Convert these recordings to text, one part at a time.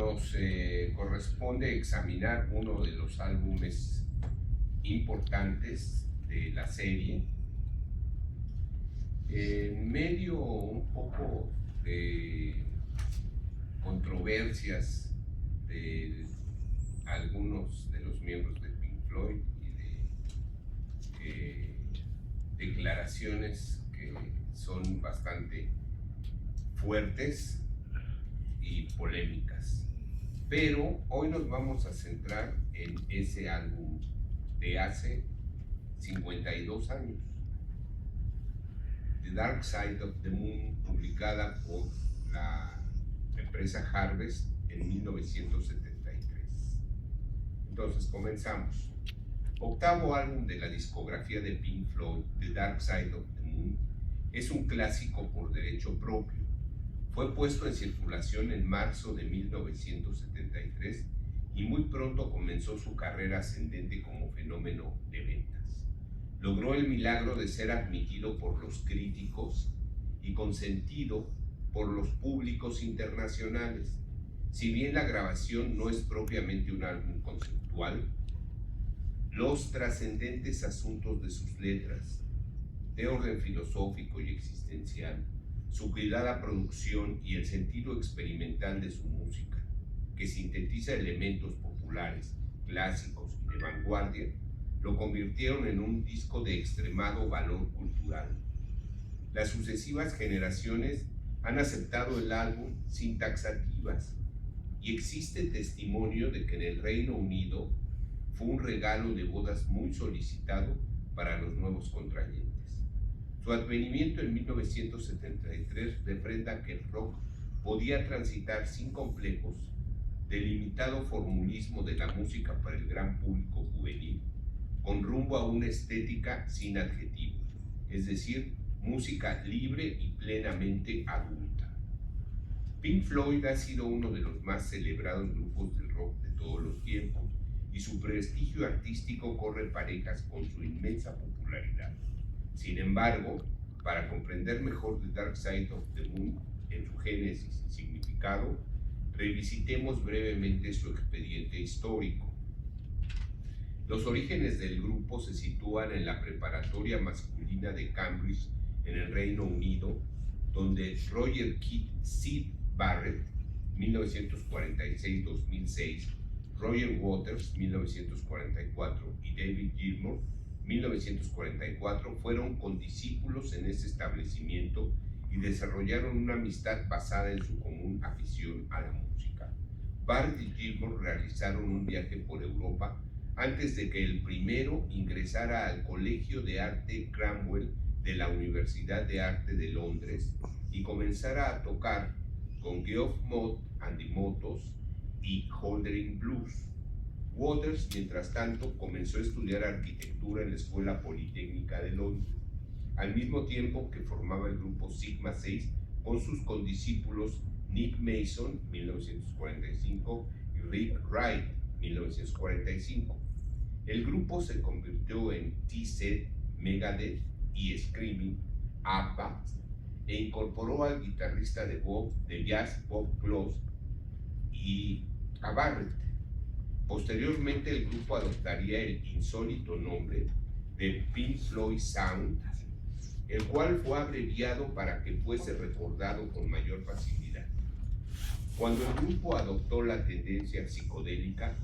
nos corresponde examinar uno de los álbumes importantes de la serie, en medio un poco de controversias de algunos de los miembros de Pink Floyd y de declaraciones que son bastante fuertes y polémicas. Pero hoy nos vamos a centrar en ese álbum de hace 52 años, The Dark Side of the Moon, publicada por la empresa Harvest en 1973. Entonces comenzamos. Octavo álbum de la discografía de Pink Floyd, The Dark Side of the Moon, es un clásico por derecho propio. Fue puesto en circulación en marzo de 1973 y muy pronto comenzó su carrera ascendente como fenómeno de ventas. Logró el milagro de ser admitido por los críticos y consentido por los públicos internacionales. Si bien la grabación no es propiamente un álbum conceptual, los trascendentes asuntos de sus letras, de orden filosófico y existencial, su cuidada producción y el sentido experimental de su música, que sintetiza elementos populares, clásicos y de vanguardia, lo convirtieron en un disco de extremado valor cultural. Las sucesivas generaciones han aceptado el álbum sin taxativas y existe testimonio de que en el Reino Unido fue un regalo de bodas muy solicitado para los nuevos contrayentes. Su advenimiento en 1973 refrenda que el rock podía transitar sin complejos del limitado formulismo de la música para el gran público juvenil, con rumbo a una estética sin adjetivos, es decir, música libre y plenamente adulta. Pink Floyd ha sido uno de los más celebrados grupos del rock de todos los tiempos, y su prestigio artístico corre parejas con su inmensa popularidad. Sin embargo, para comprender mejor The Dark Side of the Moon en su génesis y significado, revisitemos brevemente su expediente histórico. Los orígenes del grupo se sitúan en la preparatoria masculina de Cambridge, en el Reino Unido, donde Roger Sid Barrett, 1946-2006, Roger Waters, 1944, y David Gilmour, 1944, fueron condiscípulos en ese establecimiento y desarrollaron una amistad basada en su común afición a la música. Barrett y Gilmour realizaron un viaje por Europa antes de que el primero ingresara al Colegio de Arte Cranwell de la Universidad de Arte de Londres y comenzara a tocar con Geoff Moth and the Motos y Holdering Blues. Waters, mientras tanto, comenzó a estudiar arquitectura en la Escuela Politécnica de Londres, al mismo tiempo que formaba el grupo Sigma 6 con sus condiscípulos Nick Mason, 1945, y Rick Wright, 1945. El grupo se convirtió en TZ, Megadeth y Screaming, ABBA, e incorporó al guitarrista de jazz Bob Kloss y a Barrett. Posteriormente el grupo adoptaría el insólito nombre de Pink Floyd Sound, el cual fue abreviado para que fuese recordado con mayor facilidad. Cuando el grupo adoptó la tendencia psicodélica,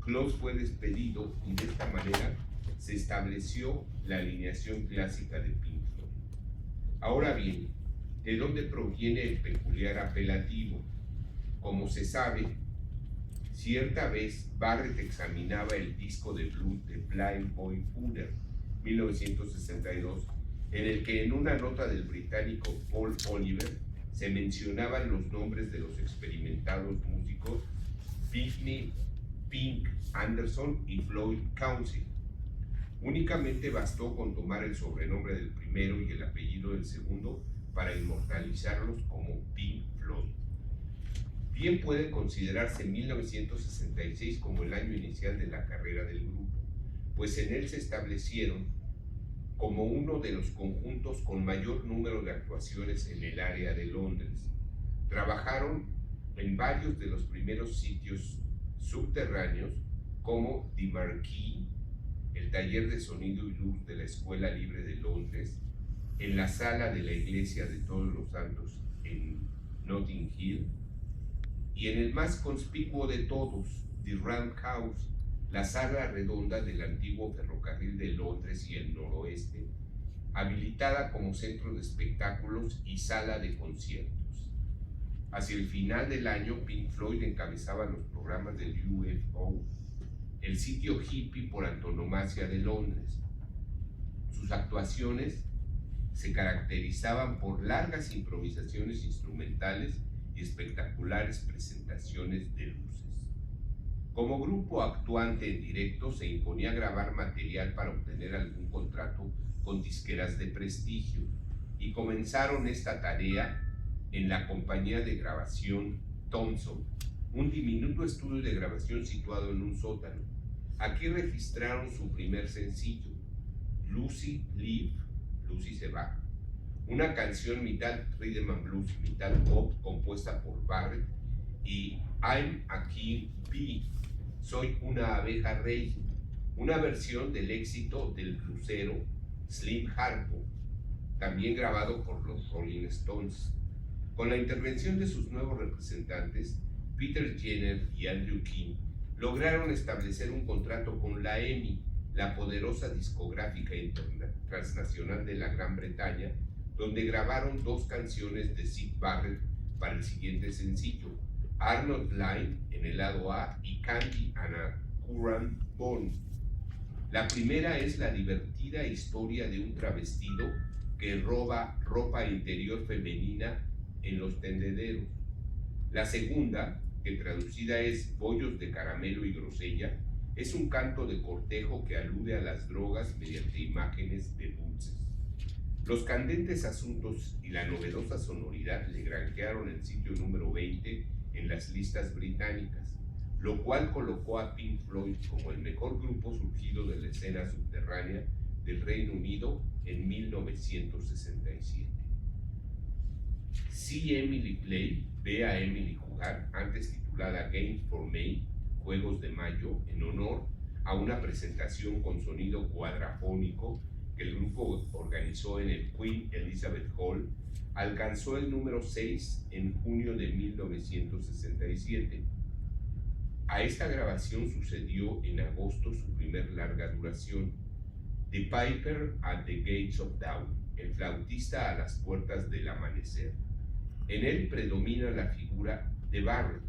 Kloss fue despedido y de esta manera se estableció la alineación clásica de Pink Floyd. Ahora bien, ¿de dónde proviene el peculiar apelativo? Como se sabe, cierta vez Barrett examinaba el disco de blues de Blind Boy Wonder, 1962, en el que en una nota del británico Paul Oliver se mencionaban los nombres de los experimentados músicos Pink Anderson y Floyd Council. Únicamente bastó con tomar el sobrenombre del primero y el apellido del segundo para inmortalizarlos como Pink Floyd. Bien puede considerarse 1966 como el año inicial de la carrera del grupo, pues en él se establecieron como uno de los conjuntos con mayor número de actuaciones en el área de Londres. Trabajaron en varios de los primeros sitios subterráneos como The Marquee, el taller de sonido y luz de la Escuela Libre de Londres, en la sala de la Iglesia de Todos los Santos en Notting Hill, y en el más conspicuo de todos, The Roundhouse, la sala redonda del antiguo ferrocarril de Londres y el noroeste, habilitada como centro de espectáculos y sala de conciertos. Hacia el final del año, Pink Floyd encabezaba los programas del UFO, el sitio hippie por antonomasia de Londres. Sus actuaciones se caracterizaban por largas improvisaciones instrumentales y espectaculares presentaciones de luces. Como grupo actuante en directo, se imponía grabar material para obtener algún contrato con disqueras de prestigio, y comenzaron esta tarea en la compañía de grabación Thompson, un diminuto estudio de grabación situado en un sótano. Aquí registraron su primer sencillo, Lucy Leave, Lucy se va, una canción mitad rhythm and blues, mitad pop, compuesta por Barrett, y I'm a King Bee, soy una abeja rey, una versión del éxito del bluesero Slim Harpo, también grabado por los Rolling Stones. Con la intervención de sus nuevos representantes, Peter Jenner y Andrew King, lograron establecer un contrato con la EMI, la poderosa discográfica transnacional de la Gran Bretaña, donde grabaron 2 canciones de Syd Barrett para el siguiente sencillo, Arnold Line en el lado A y Candy and a Currant Bone. La primera es la divertida historia de un travestido que roba ropa interior femenina en los tendederos. La segunda, que traducida es Bollos de caramelo y grosella, es un canto de cortejo que alude a las drogas mediante imágenes de dulces. Los candentes asuntos y la novedosa sonoridad le granjearon el sitio número 20 en las listas británicas, lo cual colocó a Pink Floyd como el mejor grupo surgido de la escena subterránea del Reino Unido en 1967. See Emily Play, ve a Emily jugar, antes titulada Games for May, Juegos de Mayo, en honor a una presentación con sonido cuadrafónico que el grupo organizó en el Queen Elizabeth Hall, alcanzó el número 6 en junio de 1967. A esta grabación sucedió en agosto su primer larga duración, The Piper at the Gates of Dawn, el flautista a las puertas del amanecer. En él predomina la figura de Barrett,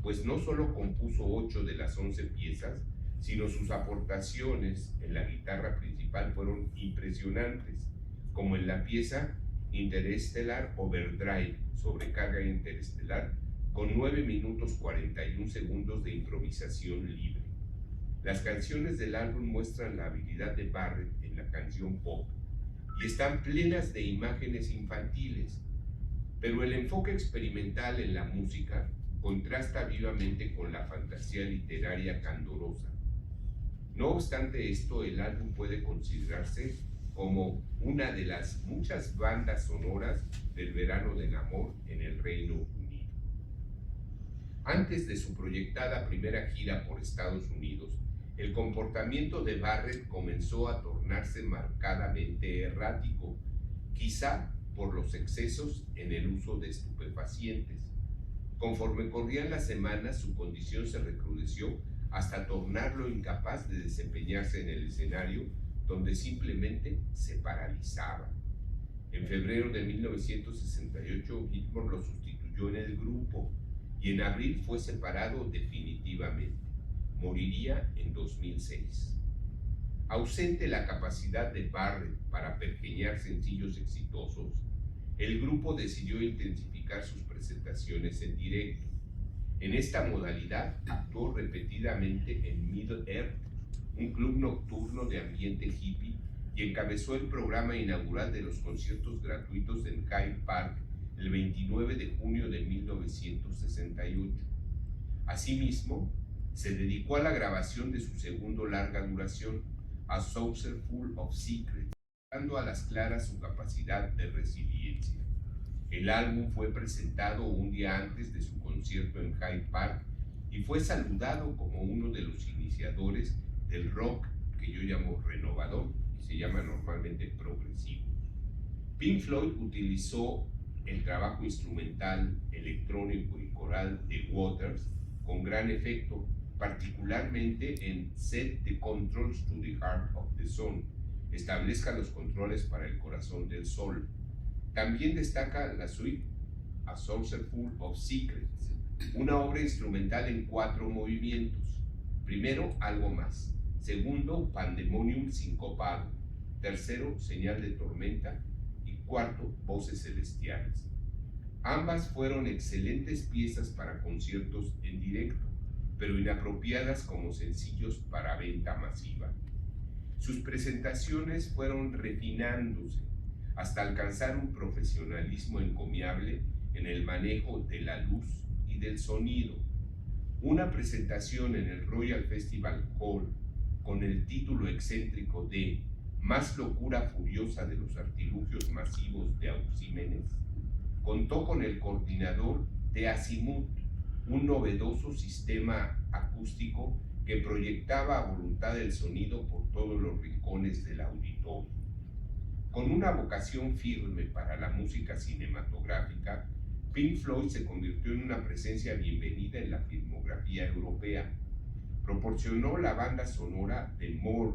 pues no solo compuso 8 de las 11 piezas, sino sus aportaciones en la guitarra principal fueron impresionantes, como en la pieza Interstellar Overdrive, sobrecarga interestelar, con 9 minutos 41 segundos de improvisación libre. Las canciones del álbum muestran la habilidad de Barrett en la canción pop y están plenas de imágenes infantiles, pero el enfoque experimental en la música contrasta vivamente con la fantasía literaria candorosa. No obstante esto, el álbum puede considerarse como una de las muchas bandas sonoras del verano del amor en el Reino Unido. Antes de su proyectada primera gira por Estados Unidos, el comportamiento de Barrett comenzó a tornarse marcadamente errático, quizá por los excesos en el uso de estupefacientes. Conforme corrían las semanas, su condición se recrudeció hasta tornarlo incapaz de desempeñarse en el escenario, donde simplemente se paralizaba. En febrero de 1968, Gilmour lo sustituyó en el grupo y en abril fue separado definitivamente. Moriría en 2006. Ausente la capacidad de Barrett para pergeñar sencillos exitosos, el grupo decidió intensificar sus presentaciones en directo. En esta modalidad actuó repetidamente en Middle Earth, un club nocturno de ambiente hippie, y encabezó el programa inaugural de los conciertos gratuitos en Hyde Park el 29 de junio de 1968. Asimismo, se dedicó a la grabación de su segundo larga duración, A Saucer Full of Secrets, dando a las claras su capacidad de resiliencia. El álbum fue presentado un día antes de su concierto en Hyde Park y fue saludado como uno de los iniciadores del rock que yo llamo renovador y se llama normalmente progresivo. Pink Floyd utilizó el trabajo instrumental, electrónico y coral de Waters con gran efecto, particularmente en Set the Controls to the Heart of the Sun, establezca los controles para el corazón del sol. También destaca la suite A Saucerful of Secrets, una obra instrumental en 4 movimientos. Primero, Algo Más. Segundo, Pandemonium sincopado. Tercero, Señal de Tormenta. Y cuarto, Voces Celestiales. Ambas fueron excelentes piezas para conciertos en directo, pero inapropiadas como sencillos para venta masiva. Sus presentaciones fueron refinándose hasta alcanzar un profesionalismo encomiable en el manejo de la luz y del sonido. Una presentación en el Royal Festival Hall con el título excéntrico de Más locura furiosa de los artilugios masivos de Auxímenes contó con el coordinador de Azimuth, un novedoso sistema acústico que proyectaba a voluntad el sonido por todos los rincones del auditorio. Con una vocación firme para la música cinematográfica, Pink Floyd se convirtió en una presencia bienvenida en la filmografía europea. Proporcionó la banda sonora de More,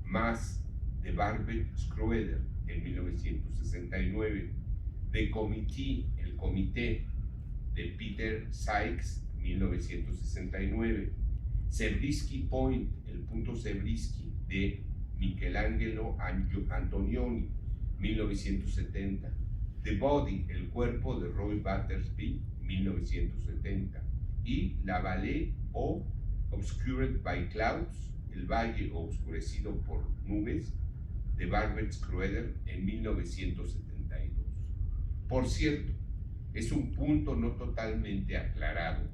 Más, de Barbet Schroeder en 1969, The Committee, El Comité, de Peter Sykes, 1969, Zabriskie Point, El Punto Zabriskie, de Michelangelo Antonioni, 1970, The Body, El Cuerpo, de Roy Battersby, 1970, y La Vallée Obscured by Clouds, El Valle Obscurecido por Nubes, de Barbet Schroeder, en 1972. Por cierto, es un punto no totalmente aclarado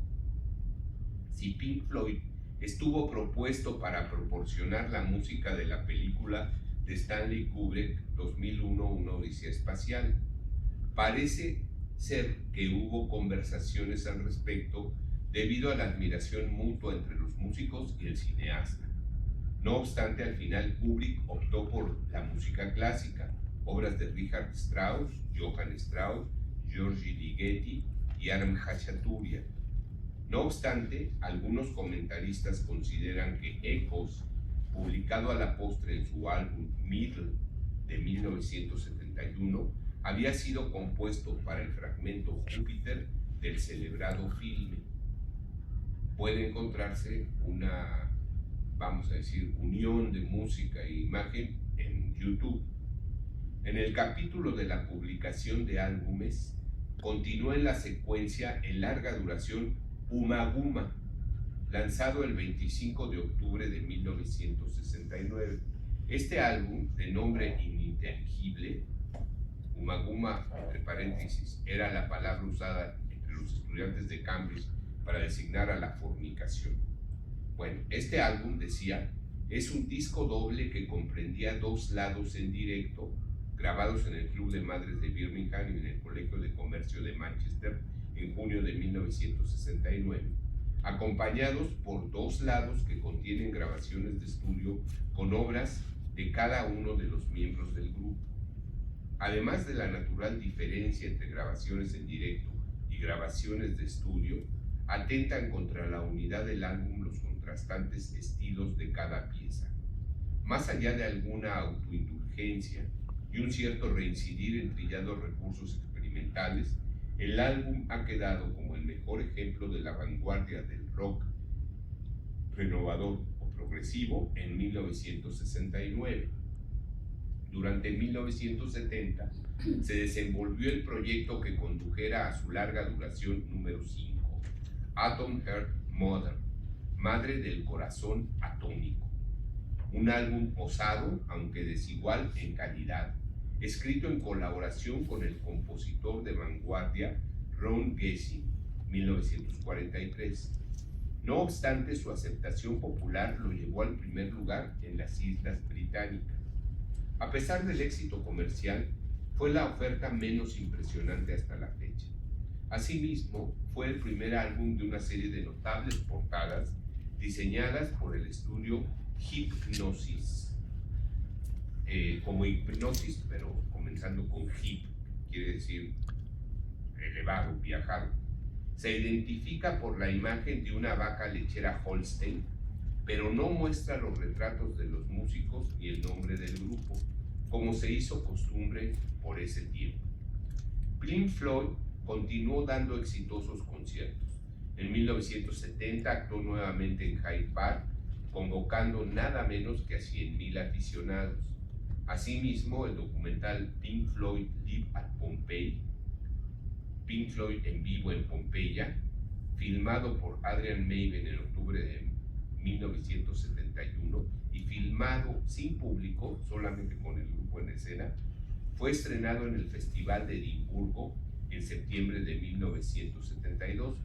si Pink Floyd estuvo propuesto para proporcionar la música de la película de Stanley Kubrick 2001, Una Odisea Espacial. Parece ser que hubo conversaciones al respecto debido a la admiración mutua entre los músicos y el cineasta. No obstante, al final Kubrick optó por la música clásica, obras de Richard Strauss, Johann Strauss, György Ligeti y Aram Khachaturian. No obstante, algunos comentaristas consideran que Echoes, publicado a la postre en su álbum Middle de 1971, había sido compuesto para el fragmento Júpiter del celebrado filme. Puede encontrarse una, vamos a decir, unión de música e imagen en YouTube. En el capítulo de la publicación de álbumes, continúa en la secuencia en larga duración Ummagumma, lanzado el 25 de octubre de 1969. Este álbum, de nombre ininteligible, Ummagumma, entre paréntesis, era la palabra usada entre los estudiantes de Cambridge para designar a la fornicación. Bueno, este álbum, decía, es un disco doble que comprendía 2 lados en directo, grabados en el Club de Madres de Birmingham y en el Colegio de Comercio de Manchester en junio de 1969, acompañados por 2 lados que contienen grabaciones de estudio con obras de cada uno de los miembros del grupo. Además de la natural diferencia entre grabaciones en directo y grabaciones de estudio, atentan contra la unidad del álbum los contrastantes estilos de cada pieza. Más allá de alguna autoindulgencia y un cierto reincidir en trillados recursos experimentales, el álbum ha quedado como el mejor ejemplo de la vanguardia del rock renovador o progresivo en 1969. Durante 1970 se desenvolvió el proyecto que condujera a su larga duración número 5, Atom Heart Mother, Madre del Corazón Atómico. Un álbum osado, aunque desigual en calidad, escrito en colaboración con el compositor de vanguardia Ron Gesing, 1943. No obstante, su aceptación popular lo llevó al primer lugar en las Islas Británicas. A pesar del éxito comercial, fue la oferta menos impresionante hasta la fecha. Asimismo, fue el primer álbum de una serie de notables portadas diseñadas por el estudio Hipgnosis, como hipnosis, pero comenzando con hip, quiere decir elevado, viajado. Se identifica por la imagen de una vaca lechera Holstein, pero no muestra los retratos de los músicos ni el nombre del grupo, como se hizo costumbre por ese tiempo. Pink Floyd continuó dando exitosos conciertos. En 1970 actuó nuevamente en Hyde Park, convocando nada menos que a 100,000 aficionados. Asimismo, el documental Pink Floyd Live at Pompeii, Pink Floyd en vivo en Pompeya, filmado por Adrian Maven en octubre de 1971 y filmado sin público, solamente con el grupo en escena, fue estrenado en el Festival de Edimburgo en septiembre de 1972,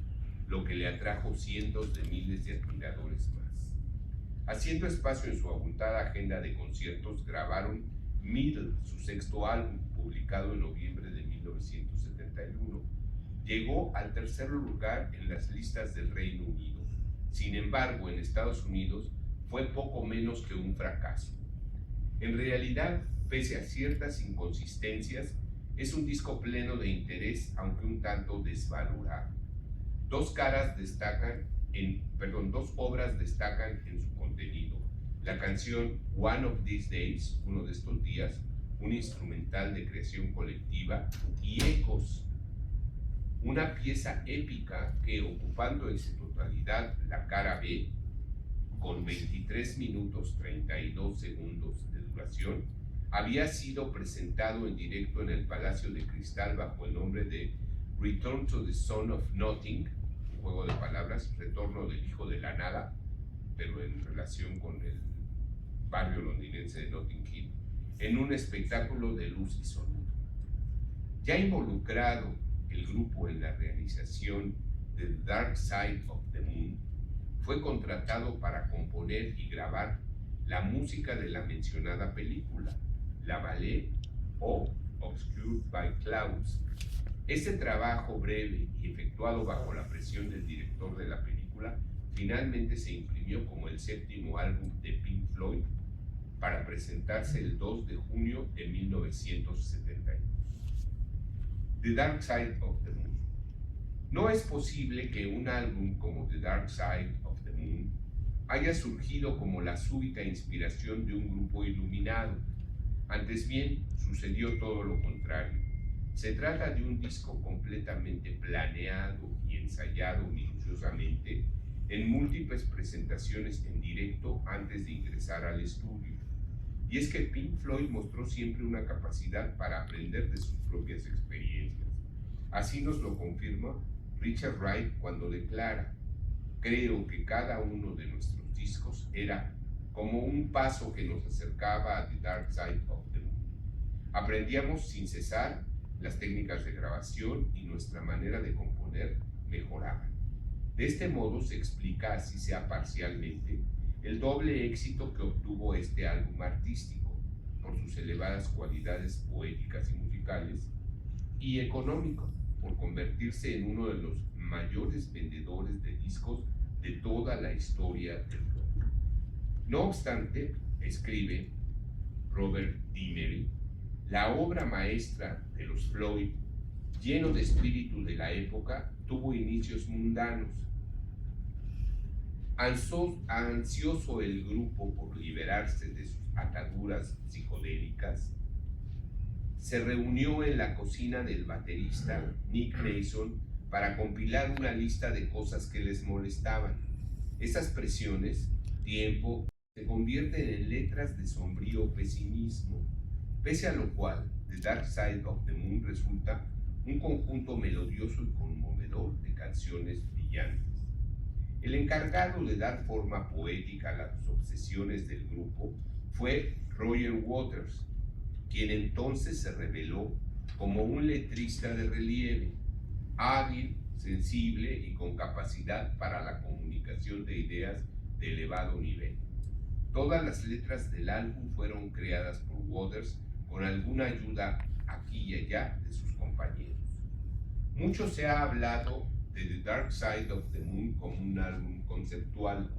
lo que le atrajo cientos de miles de admiradores más. Haciendo espacio en su abultada agenda de conciertos, grabaron Middle, su sexto álbum, publicado en noviembre de 1971. Llegó al tercer lugar en las listas del Reino Unido. Sin embargo, en Estados Unidos fue poco menos que un fracaso. En realidad, pese a ciertas inconsistencias, es un disco pleno de interés, aunque un tanto desvalorado. Dos obras destacan en su contenido. La canción One of These Days, uno de estos días, un instrumental de creación colectiva, y Ecos, una pieza épica que, ocupando en su totalidad la cara B, con 23 minutos 32 segundos de duración, había sido presentado en directo en el Palacio de Cristal bajo el nombre de Return to the Son of Nothing, un juego de palabras, retorno del hijo de la nada, pero en relación con el barrio londinense de Notting Hill, en un espectáculo de luz y sonido. Ya involucrado el grupo en la realización de The Dark Side of the Moon, fue contratado para componer y grabar la música de la mencionada película, La Ballet o Obscured by Clouds. Este trabajo breve y efectuado bajo la presión del director de la película finalmente se imprimió como el séptimo álbum de Pink Floyd para presentarse el 2 de junio de 1972. The Dark Side of the Moon. No es posible que un álbum como The Dark Side of the Moon haya surgido como la súbita inspiración de un grupo iluminado. Antes bien, sucedió todo lo contrario. Se trata de un disco completamente planeado y ensayado minuciosamente en múltiples presentaciones en directo antes de ingresar al estudio. Y es que Pink Floyd mostró siempre una capacidad para aprender de sus propias experiencias. Así nos lo confirma Richard Wright cuando declara: creo que cada uno de nuestros discos era como un paso que nos acercaba a The Dark Side of the Moon. Aprendíamos sin cesar, las técnicas de grabación y nuestra manera de componer mejoraban. De este modo se explica, así sea parcialmente, el doble éxito que obtuvo este álbum artístico por sus elevadas cualidades poéticas y musicales, y económico por convertirse en uno de los mayores vendedores de discos de toda la historia del rock. No obstante, escribe Robert Dimery, la obra maestra de los Floyd, lleno de espíritu de la época, tuvo inicios mundanos. Ansioso el grupo por liberarse de sus ataduras psicodélicas, se reunió en la cocina del baterista Nick Mason para compilar una lista de cosas que les molestaban. Esas presiones, tiempo, se convierten en letras de sombrío pesimismo, pese a lo cual The Dark Side of the Moon resulta un conjunto melodioso y conmovedor de canciones brillantes. El encargado de dar forma poética a las obsesiones del grupo fue Roger Waters, quien entonces se reveló como un letrista de relieve, hábil, sensible y con capacidad para la comunicación de ideas de elevado nivel. Todas las letras del álbum fueron creadas por Waters con alguna ayuda aquí y allá de sus compañeros. Mucho se ha hablado de The Dark Side of the Moon como un álbum conceptual.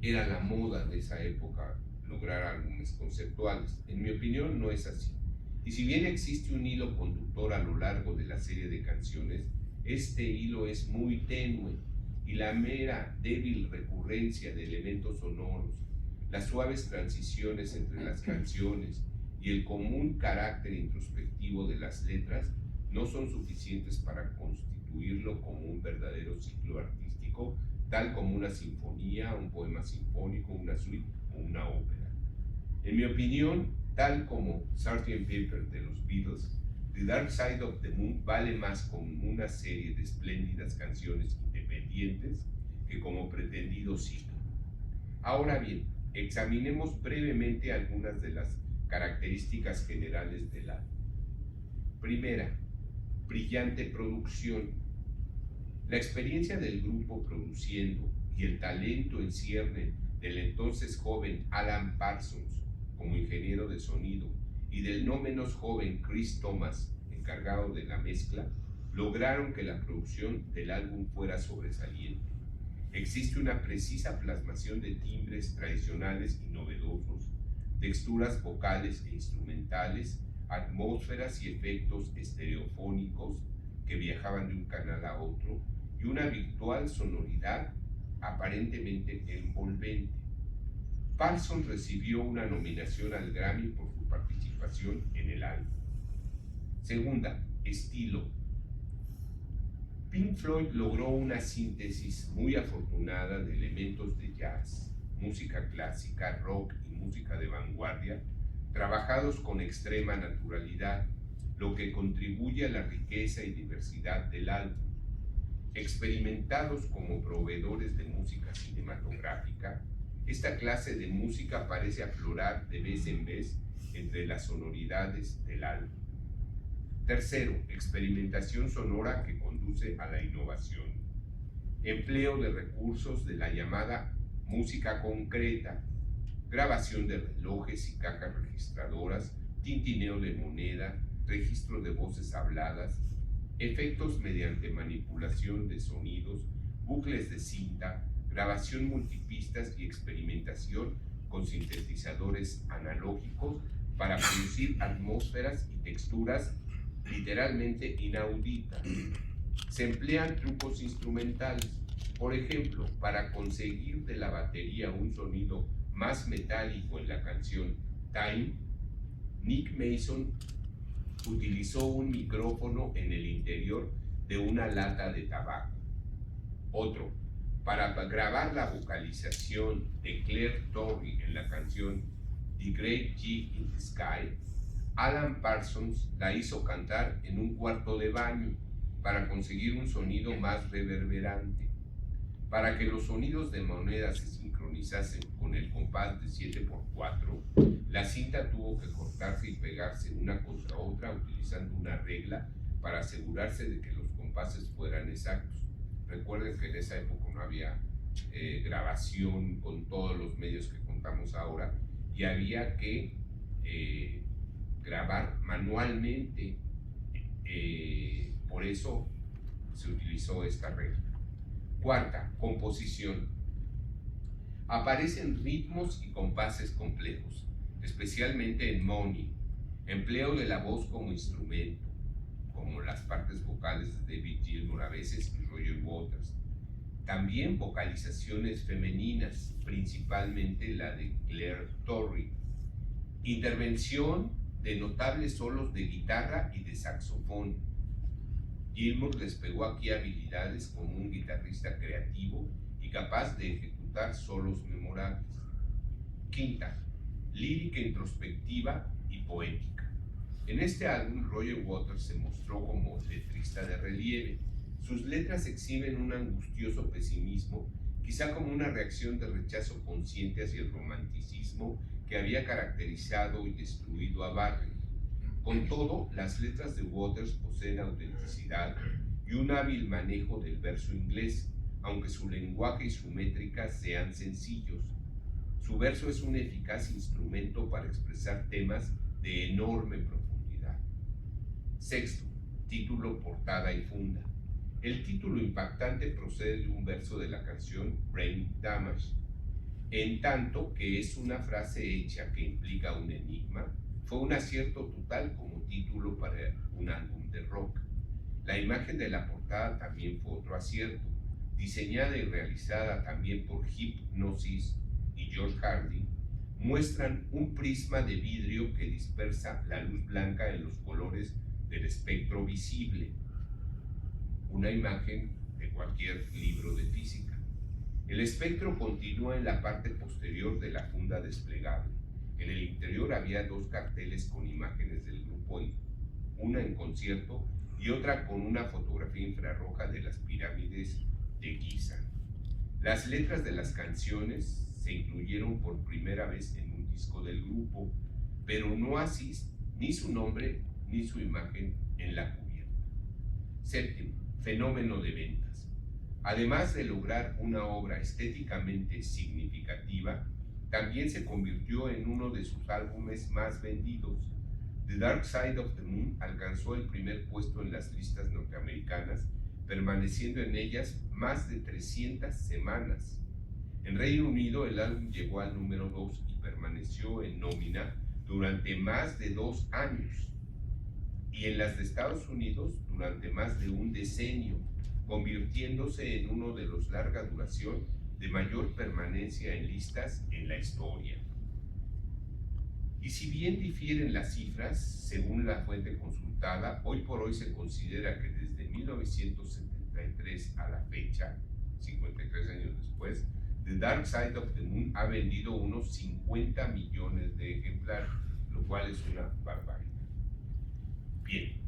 Era la moda de esa época lograr álbumes conceptuales. En mi opinión no es así. Y si bien existe un hilo conductor a lo largo de la serie de canciones, este hilo es muy tenue y la mera débil recurrencia de elementos sonoros, las suaves transiciones entre las canciones y el común carácter introspectivo de las letras no son suficientes para constituirlo como un verdadero ciclo artístico, tal como una sinfonía, un poema sinfónico, una suite o una ópera. En mi opinión, tal como Sgt. Pepper de los Beatles, The Dark Side of the Moon vale más como una serie de espléndidas canciones independientes que como pretendido ciclo. Ahora bien, examinemos brevemente algunas de las características generales del álbum. Primera, brillante producción. La experiencia del grupo produciendo y el talento en cierne del entonces joven Alan Parsons como ingeniero de sonido y del no menos joven Chris Thomas, encargado de la mezcla, lograron que la producción del álbum fuera sobresaliente. Existe una precisa plasmación de timbres tradicionales y novedosos, texturas vocales e instrumentales, atmósferas y efectos estereofónicos que viajaban de un canal a otro y una virtual sonoridad aparentemente envolvente. Parsons recibió una nominación al Grammy por su participación en el álbum. Segunda, estilo. Pink Floyd logró una síntesis muy afortunada de elementos de jazz, música clásica, rock y música de vanguardia, trabajados con extrema naturalidad, lo que contribuye a la riqueza y diversidad del álbum. Experimentados como proveedores de música cinematográfica, esta clase de música parece aflorar de vez en vez entre las sonoridades del álbum. Tercero, experimentación sonora que conduce a la innovación. Empleo de recursos de la llamada música concreta, grabación de relojes y cajas registradoras, tintineo de moneda, registro de voces habladas, efectos mediante manipulación de sonidos, bucles de cinta, grabación multipistas y experimentación con sintetizadores analógicos para producir atmósferas y texturas literalmente inauditas. Se emplean trucos instrumentales, por ejemplo, para conseguir de la batería un sonido más metálico en la canción Time, Nick Mason utilizó un micrófono en el interior de una lata de tabaco. Otro, para grabar la vocalización de Claire Torrey en la canción The Great Gig in the Sky, Alan Parsons la hizo cantar en un cuarto de baño para conseguir un sonido más reverberante. Para que los sonidos de moneda se sincronizasen con el compás de 7x4, la cinta tuvo que cortarse y pegarse una contra otra utilizando una regla para asegurarse de que los compases fueran exactos. Recuerden que en esa época no había grabación con todos los medios que contamos ahora y había que grabar manualmente, por eso se utilizó esta regla. Cuarta, composición. Aparecen ritmos y compases complejos, especialmente en Money, empleo de la voz como instrumento, como las partes vocales de David Gilmour a veces y Roger Waters. También vocalizaciones femeninas, principalmente la de Claire Torrey. Intervención de notables solos de guitarra y de saxofón. Gilmour despegó aquí habilidades como un guitarrista creativo y capaz de ejecutar solos memorables. Quinta, lírica introspectiva y poética. En este álbum, Roger Waters se mostró como letrista de relieve. Sus letras exhiben un angustioso pesimismo, quizá como una reacción de rechazo consciente hacia el romanticismo que había caracterizado y destruido a Barry. Con todo, las letras de Waters poseen autenticidad y un hábil manejo del verso inglés, aunque su lenguaje y su métrica sean sencillos. Su verso es un eficaz instrumento para expresar temas de enorme profundidad. Sexto, título, portada y funda. El título impactante procede de un verso de la canción Brain Damage, en tanto que es una frase hecha que implica un enigma. Fue un acierto total como título para un álbum de rock. La imagen de la portada también fue otro acierto, diseñada y realizada también por Hipgnosis y George Hardy. Muestran un prisma de vidrio que dispersa la luz blanca en los colores del espectro visible, una imagen de cualquier libro de física. El espectro continúa en la parte posterior de la funda desplegable. En el interior había dos carteles con imágenes del grupo, una en concierto y otra con una fotografía infrarroja de las pirámides de Giza. Las letras de las canciones se incluyeron por primera vez en un disco del grupo, pero no así ni su nombre ni su imagen en la cubierta. Séptimo, fenómeno de ventas. Además de lograr una obra estéticamente significativa, también se convirtió en uno de sus álbumes más vendidos. The Dark Side of the Moon alcanzó el primer puesto en las listas norteamericanas, permaneciendo en ellas más de 300 semanas. En Reino Unido el álbum llegó al número 2 y permaneció en nómina durante más de 2 años. Y en las de Estados Unidos durante más de un decenio, convirtiéndose en uno de los larga duración de mayor permanencia en listas en la historia. Y si bien difieren las cifras, según la fuente consultada, hoy por hoy se considera que desde 1973 a la fecha, 53 años después, The Dark Side of the Moon ha vendido unos 50 millones de ejemplares, lo cual es una barbaridad. Bien.